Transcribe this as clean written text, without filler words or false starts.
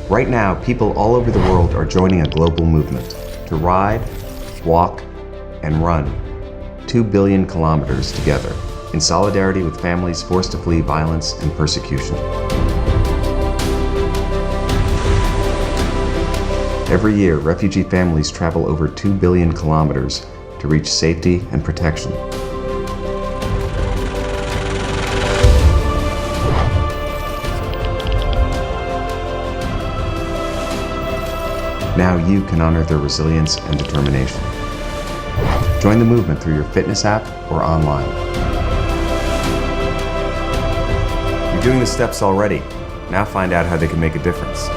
Right now, people all over the world are joining a global movement to ride, walk, and run 2 billion kilometers together in solidarity with families forced to flee violence and persecution. Every year, refugee families travel over 2 billion kilometers to reach safety and protection. Now you can honor their resilience and determination. Join the movement through your fitness app or online. You're doing the steps already. Now find out how they can make a difference.